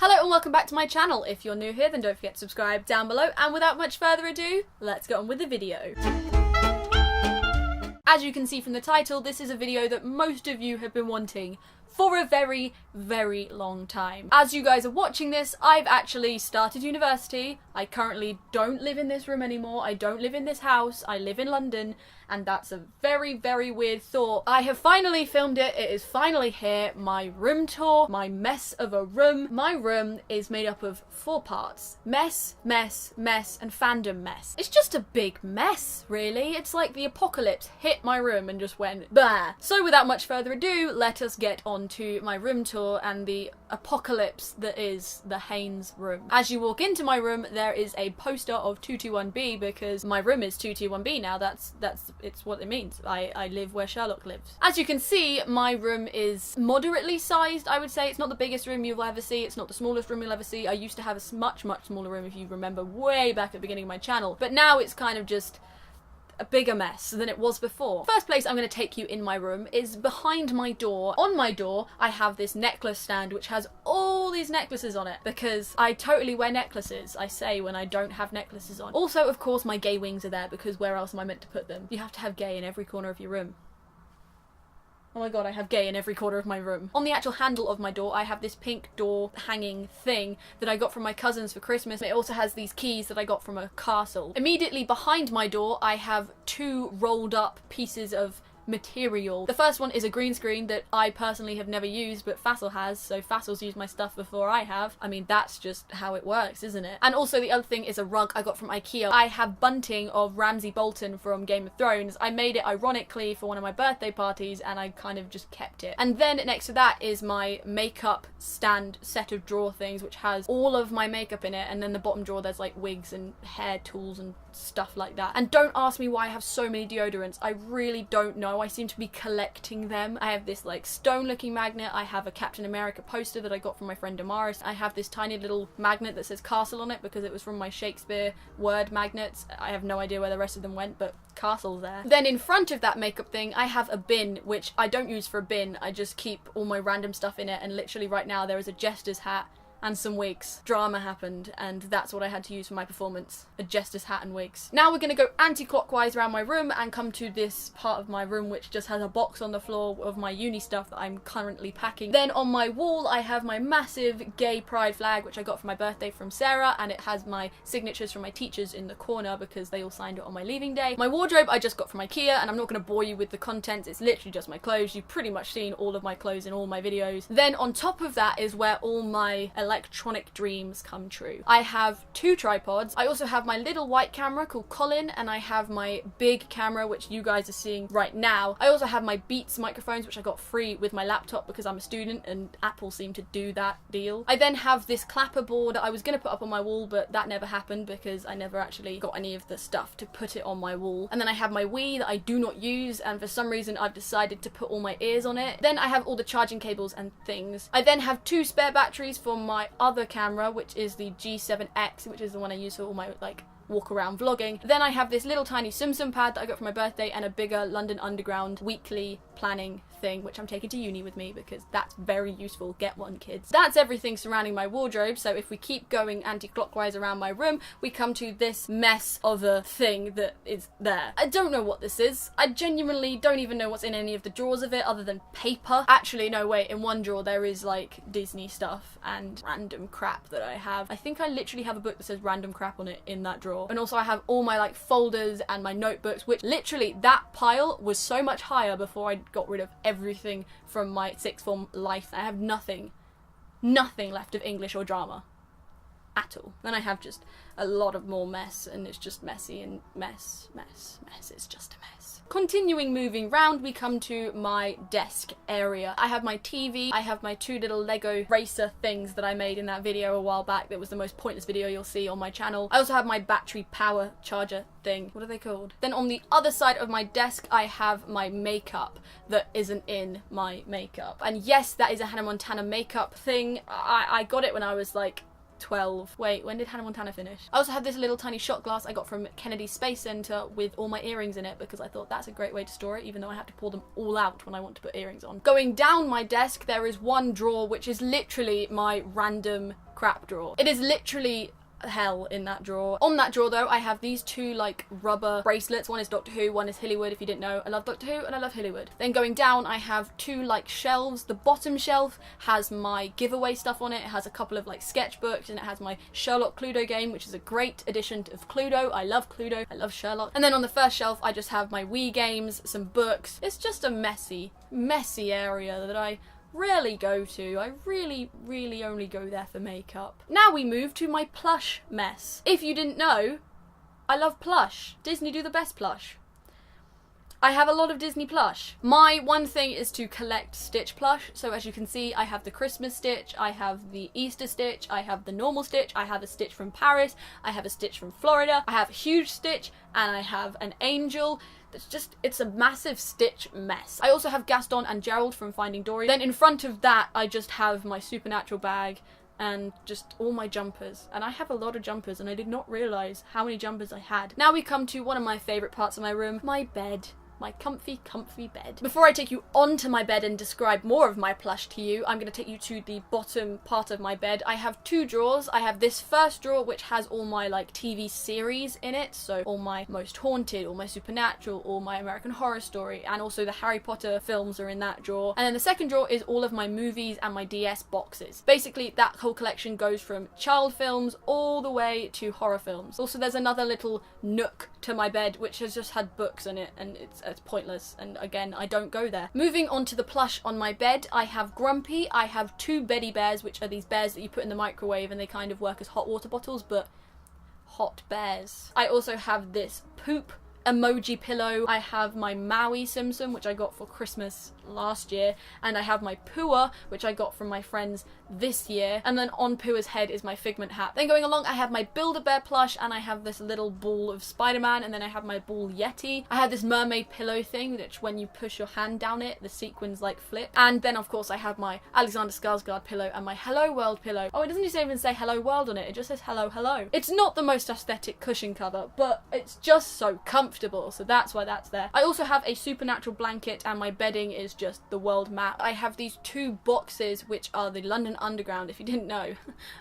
Hello and welcome back to my channel. If you're new here, then don't forget to subscribe down below, and without much further ado, let's get on with the video. As you can see from the title, this is a video that most of you have been wanting for a very, very long time. As you guys are watching this, I've actually started university. I currently don't live in this room anymore. I don't live in this house. I live in London, and that's a very, very weird thought. I have finally filmed it. It is finally here. My room tour, my mess of a room. My room is made up of 4 parts. Mess, mess, mess, and fandom mess. It's just a big mess, really. It's like the apocalypse hit my room and just went bah. So without much further ado, let us get on to my room tour and the apocalypse that is the HAYNES room. As you walk into my room, there is a poster of 221B because my room is 221B now. It's what it means. I live where Sherlock lives. As you can see, my room is moderately sized, I would say. It's not the biggest room you'll ever see. It's not the smallest room you'll ever see. I used to have a much, much smaller room, if you remember, way back at the beginning of my channel. But now it's kind of just a bigger mess than it was before. First place I'm going to take you in my room is behind my door. On my door, I have this necklace stand which has all these necklaces on it because I totally wear necklaces, I say, when I don't have necklaces on. Also, of course, my gay wings are there because where else am I meant to put them? You have to have gay in every corner of your room. Oh my god, I have gay in every corner of my room. On the actual handle of my door, I have this pink door hanging thing that I got from my cousins for Christmas. It also has these keys that I got from a castle. Immediately behind my door, I have 2 rolled up pieces of material. The first one is a green screen that I personally have never used, but Fassel has, so Fassel's used my stuff before I have. I mean, that's just how it works, isn't it? And also the other thing is a rug I got from IKEA. I have bunting of Ramsay Bolton from Game of Thrones. I made it ironically for one of my birthday parties and I kind of just kept it. And then next to that is my makeup stand set of drawer things which has all of my makeup in it, and then the bottom drawer there's like wigs and hair tools and stuff like that. And don't ask me why I have so many deodorants. I really don't know. I seem to be collecting them. I have this like stone looking magnet. I have a Captain America poster that I got from my friend Damaris. I have this tiny little magnet that says castle on it because it was from my Shakespeare word magnets. I have no idea where the rest of them went, but castle's there. Then in front of that makeup thing, I have a bin, which I don't use for a bin. I just keep all my random stuff in it, and literally right now there is a jester's hat and some wigs. Drama happened, and that's what I had to use for my performance. A jester's hat and wigs. Now we're gonna go anti-clockwise around my room and come to this part of my room which just has a box on the floor of my uni stuff that I'm currently packing. Then on my wall I have my massive gay pride flag which I got for my birthday from Sarah, and it has my signatures from my teachers in the corner because they all signed it on my leaving day. My wardrobe I just got from IKEA, and I'm not gonna bore you with the contents. It's literally just my clothes. You've pretty much seen all of my clothes in all my videos. Then on top of that is where all my electronic dreams come true. I have 2 tripods. I also have my little white camera called Colin, and I have my big camera which you guys are seeing right now. I also have my Beats microphones which I got free with my laptop because I'm a student and Apple seemed to do that deal. I then have this clapper board that I was going to put up on my wall, but that never happened because I never actually got any of the stuff to put it on my wall. And then I have my Wii that I do not use, and for some reason I've decided to put all my ears on it. Then I have all the charging cables and things. I then have 2 spare batteries for my other camera, which is the G7X, which is the one I use for all my like walk around vlogging. Then I have this little tiny Tsum pad that I got for my birthday, and a bigger London Underground weekly planning thing which I'm taking to uni with me because that's very useful. Get one, kids. That's everything surrounding my wardrobe. So if we keep going anti-clockwise around my room, we come to this mess of a thing that is there. I don't know what this is. I genuinely don't even know what's in any of the drawers of it other than paper. Actually, no, wait, in one drawer there is like Disney stuff and random crap that I have. I think I literally have a book that says random crap on it in that drawer. And also I have all my like folders and my notebooks, which literally that pile was so much higher before I got rid of everything from my 6th form life. I have nothing left of English or drama at all. Then I have just a lot of more mess, and it's just messy and mess. It's just a mess. Continuing moving round, we come to my desk area. I have my TV, I have my 2 little Lego racer things that I made in that video a while back that was the most pointless video you'll see on my channel. I also have my battery power charger thing. What are they called? Then on the other side of my desk I have my makeup that isn't in my makeup. And yes, that is a Hannah Montana makeup thing. I got it when I was like 12. Wait, when did Hannah Montana finish? I also have this little tiny shot glass I got from Kennedy Space Center with all my earrings in it because I thought that's a great way to store it, even though I have to pull them all out when I want to put earrings on. Going down my desk, there is one drawer which is literally my random crap drawer. It is literally hell in that drawer. On that drawer though, I have these two like rubber bracelets. One is Doctor Who, one is Hillywood. If you didn't know, I love Doctor Who and I love Hillywood. Then going down, I have two like shelves. The bottom shelf has my giveaway stuff on it. It has a couple of like sketchbooks, and it has my Sherlock Cluedo game, which is a great addition of Cluedo. I love Cluedo, I love Sherlock. And then on the first shelf, I just have my Wii games, some books. It's just a messy area that I rarely go to. I really only go there for makeup. Now we move to my plush mess. If you didn't know, I love plush. Disney do the best plush. I have a lot of Disney plush. My one thing is to collect Stitch plush. So as you can see, I have the Christmas Stitch, I have the Easter Stitch, I have the normal Stitch, I have a Stitch from Paris, I have a Stitch from Florida, I have a huge Stitch, and I have an Angel. It's a massive Stitch mess. I also have Gaston and Gerald from Finding Dory. Then in front of that, I just have my Supernatural bag and just all my jumpers. And I have a lot of jumpers, and I did not realise how many jumpers I had. Now we come to one of my favourite parts of my room, my bed. My comfy bed. Before I take you onto my bed and describe more of my plush to you, I'm going to take you to the bottom part of my bed. I have two drawers. I have this first drawer which has all my like TV series in it, so all my Most Haunted, all my Supernatural, all my American Horror Story, and also the Harry Potter films are in that drawer. And then the second drawer is all of my movies and my DS boxes. Basically that whole collection goes from child films all the way to horror films. Also there's another little nook to my bed which has just had books in it, and it's pointless, and again I don't go there. Moving on to the plush on my bed, I have Grumpy. I have two Beddy Bears, which are these bears that you put in the microwave and they kind of work as hot water bottles, but hot bears. I also have this poop emoji pillow. I have my Maui Tsum Tsum, which I got for Christmas last year, and I have my Pua, which I got from my friends this year, and then on Pua's head is my Figment hat. Then going along, I have my Build-A-Bear plush, and I have this little ball of Spider-Man, and then I have my ball Yeti. I have this mermaid pillow thing, which when you push your hand down it, the sequins like flip. And then of course I have my Alexander Skarsgård pillow and my Hello World pillow. Oh, it doesn't even say Hello World on it, it just says hello hello. It's not the most aesthetic cushion cover, but it's just so comfortable, so that's why that's there. I also have a Supernatural blanket, and my bedding is just the world map. I have these two boxes which are the London Underground. If you didn't know,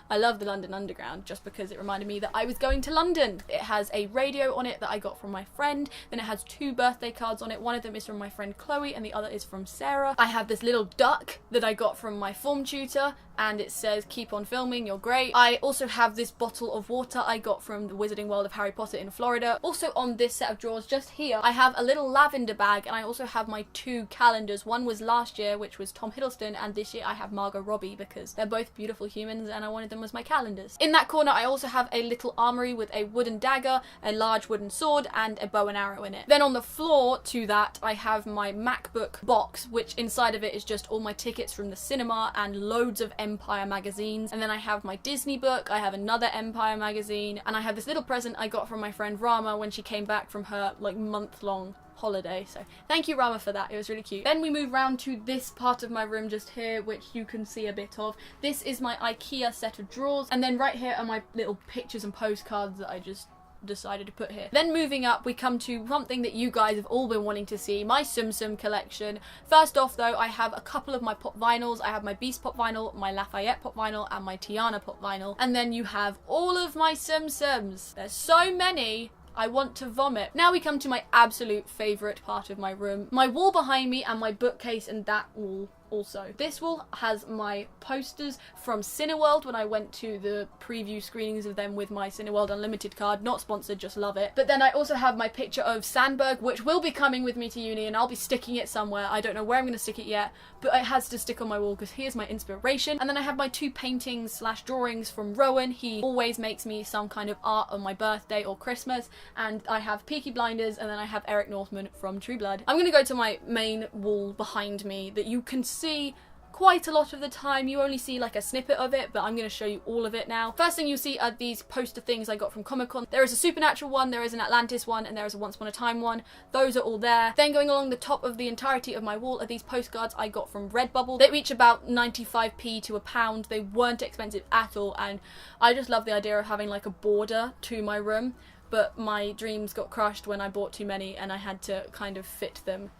I love the London Underground just because it reminded me that I was going to London. It has a radio on it that I got from my friend, then it has two birthday cards on it. One of them is from my friend Chloe and the other is from Sarah. I have this little duck that I got from my form tutor, and it says keep on filming, you're great. I also have this bottle of water I got from the Wizarding World of Harry Potter in Florida. Also on this set of drawers just here, I have a little lavender bag, and I also have my two calendars. One was last year, which was Tom Hiddleston, and this year I have Margot Robbie because they're both beautiful humans and I wanted them as my calendars. In that corner I also have a little armory with a wooden dagger, a large wooden sword, and a bow and arrow in it. Then on the floor to that I have my MacBook box, which inside of it is just all my tickets from the cinema and loads of Empire magazines. And then I have my Disney book, I have another Empire magazine, and I have this little present I got from my friend Rama when she came back from her like month-long holiday, so thank you Rama for that, it was really cute. Then we move round to this part of my room just here, which you can see a bit of. This is my IKEA set of drawers, and then right here are my little pictures and postcards that I just decided to put here. Then moving up, we come to something that you guys have all been wanting to see, my Tsum Tsum collection. First off though, I have a couple of my pop vinyls. I have my Beast pop vinyl, my Lafayette pop vinyl, and my Tiana pop vinyl. And then you have all of my Tsum Tsums. There's so many, I want to vomit. Now we come to my absolute favourite part of my room. My wall behind me and my bookcase, and that wall also. This wall has my posters from Cineworld when I went to the preview screenings of them with my Cineworld Unlimited card. Not sponsored, just love it. But then I also have my picture of Sandberg, which will be coming with me to uni, and I'll be sticking it somewhere. I don't know where I'm going to stick it yet, but it has to stick on my wall because he is my inspiration. And then I have my two paintings slash drawings from Rowan. He always makes me some kind of art on my birthday or Christmas. And I have Peaky Blinders, and then I have Eric Northman from True Blood. I'm going to go to my main wall behind me that you can see quite a lot of the time. You only see like a snippet of it, but I'm going to show you all of it now. First thing you'll see are these poster things I got from Comic-Con. There is a Supernatural one, there is an Atlantis one, and there is a Once Upon a Time one. Those are all there. Then going along the top of the entirety of my wall are these postcards I got from Redbubble. They reach about 95p to £1. They weren't expensive at all, and I just love the idea of having like a border to my room, but my dreams got crushed when I bought too many and I had to kind of fit them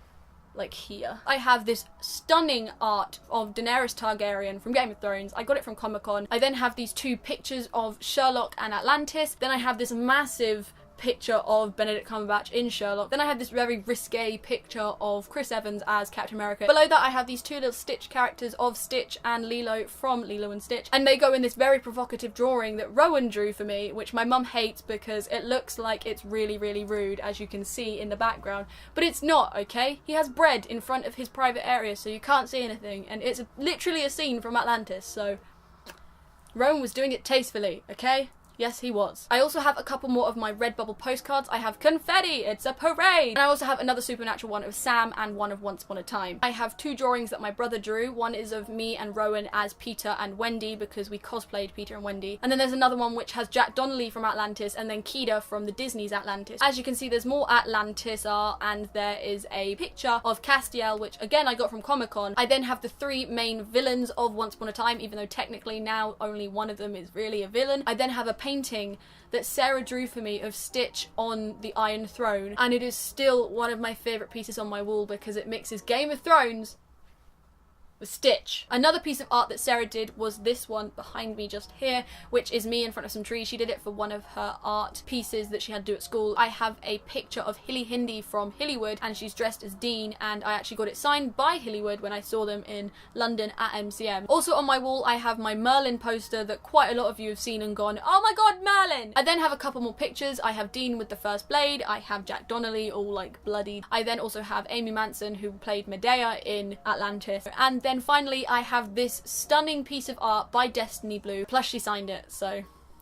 like here. I have this stunning art of Daenerys Targaryen from Game of Thrones. I got it from Comic-Con. I then have these two pictures of Sherlock and Atlantis. Then I have this massive picture of Benedict Cumberbatch in Sherlock. Then I have this very risque picture of Chris Evans as Captain America. Below that I have these two little Stitch characters of Stitch and Lilo from Lilo and Stitch, and they go in this very provocative drawing that Rowan drew for me, which my mum hates because it looks like it's really, really rude, as you can see in the background, but it's not, okay? He has bread in front of his private area so you can't see anything, and it's literally a scene from Atlantis, so Rowan was doing it tastefully, okay? Yes, he was. I also have a couple more of my Redbubble postcards. I have Confetti, it's a parade! And I also have another Supernatural one of Sam and one of Once Upon a Time. I have two drawings that my brother drew. One is of me and Rowan as Peter and Wendy because we cosplayed Peter and Wendy. And then there's another one which has Jack Donnelly from Atlantis and then Kida from the Disney's Atlantis. As you can see, there's more Atlantis art, and there is a picture of Castiel, which again I got from Comic-Con. I then have the three main villains of Once Upon a Time, even though technically now only one of them is really a villain. I then have a painting that Sarah drew for me of Stitch on the Iron Throne, and it is still one of my favourite pieces on my wall because it mixes Game of Thrones with Stitch. Another piece of art that Sarah did was this one behind me just here, which is me in front of some trees. She did it for one of her art pieces that she had to do at school. I have a picture of Hilly Hindy from Hillywood, and she's dressed as Dean, and I actually got it signed by Hillywood when I saw them in London at MCM. Also on my wall I have my Merlin poster that quite a lot of you have seen and gone, oh my god, Merlin! I then have a couple more pictures. I have Dean with the first blade, I have Jack Donnelly all like bloodied. I then also have Amy Manson who played Medea in Atlantis, and then finally I have this stunning piece of art by Destiny Blue. Plush she signed it, so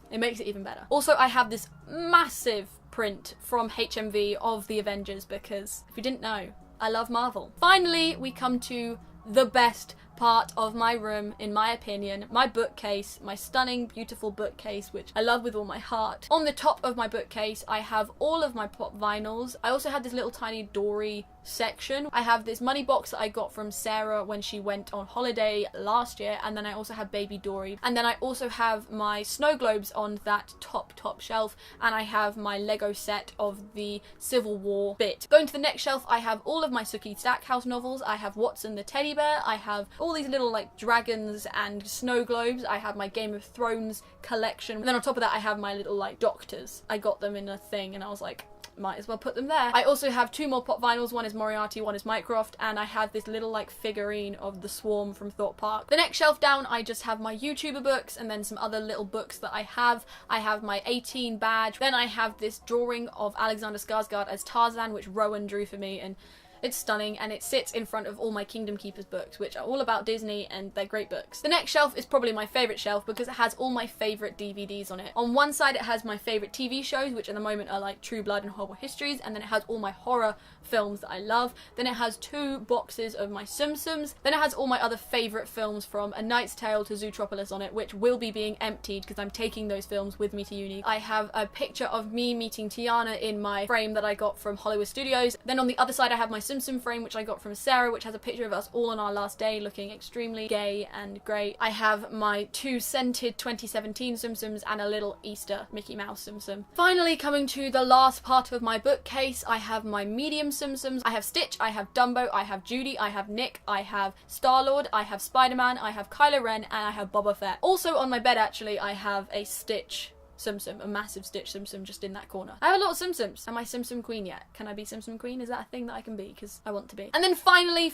it makes it even better. Also I have this massive print from HMV of the Avengers because, if you didn't know, I love Marvel. Finally we come to the best part of my room, in my opinion, my bookcase, my stunning, beautiful bookcase, which I love with all my heart. On the top of my bookcase, I have all of my pop vinyls. I also have this little tiny Dory section. I have this money box that I got from Sarah when she went on holiday last year, and then I also have Baby Dory. And then I also have my snow globes on that top shelf, and I have my Lego set of the Civil War bit. Going to the next shelf, I have all of my Sookie Stackhouse novels. I have Watson the Teddy Bear. I have all these little like dragons and snow globes. I have my Game of Thrones collection. And then on top of that I have my little like doctors. I got them in a thing and I was like, might as well put them there. I also have two more pop vinyls. One is Moriarty, one is Mycroft, and I have this little like figurine of the Swarm from Thorpe Park. The next shelf down I just have my YouTuber books and then some other little books that I have. I have my 18 badge. Then I have this drawing of Alexander Skarsgård as Tarzan, which Rowan drew for me, and it's stunning, and it sits in front of all my Kingdom Keepers books, which are all about Disney, and they're great books. The next shelf is probably my favourite shelf because it has all my favourite DVDs on it. On one side it has my favourite TV shows, which at the moment are like True Blood and Horrible Histories, and then it has all my horror films that I love. Then it has two boxes of my Tsum Tsums. Then it has all my other favourite films from A Knight's Tale to Zootropolis on it, which will be being emptied because I'm taking those films with me to uni. I have a picture of me meeting Tiana in my frame that I got from Hollywood Studios. Then on the other side I have my Tsum Tsum frame, which I got from Sarah, which has a picture of us all on our last day looking extremely gay and great. I have my two scented 2017 Tsum Tsums and a little Easter Mickey Mouse Tsum Tsum. Finally, coming to the last part of my bookcase, I have my medium Tsum Tsums. I have Stitch, I have Dumbo, I have Judy, I have Nick, I have Star-Lord, I have Spider-Man, I have Kylo Ren, and I have Boba Fett. Also on my bed actually I have a Stitch Tsum Tsum, a massive Stitch Tsum Tsum just in that corner. I have a lot of Tsum Tsums. Am I Tsum Tsum Queen yet? Can I be Tsum Tsum Queen? Is that a thing that I can be? Because I want to be. And then finally,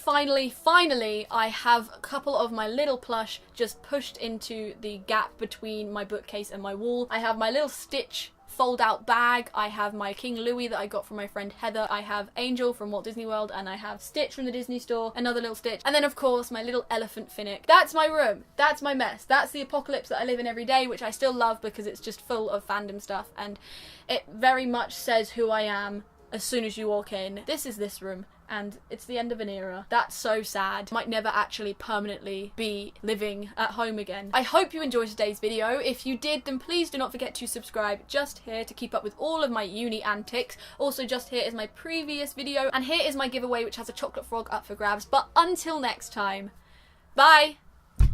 I have a couple of my little plush just pushed into the gap between my bookcase and my wall. I have my little Stitch fold out bag. I have my King Louis that I got from my friend Heather. I have Angel from Walt Disney World, and I have Stitch from the Disney store, another little Stitch, and then of course my little elephant Finnick. That's my room. That's my mess. That's the apocalypse that I live in every day, which I still love because it's just full of fandom stuff, and it very much says who I am as soon as you walk in. This is this room, and it's the end of an era. That's so sad. Might never actually permanently be living at home again. I hope you enjoyed today's video. If you did, then please do not forget to subscribe just here to keep up with all of my uni antics. Also, just here is my previous video, and here is my giveaway, which has a chocolate frog up for grabs. But until next time, bye!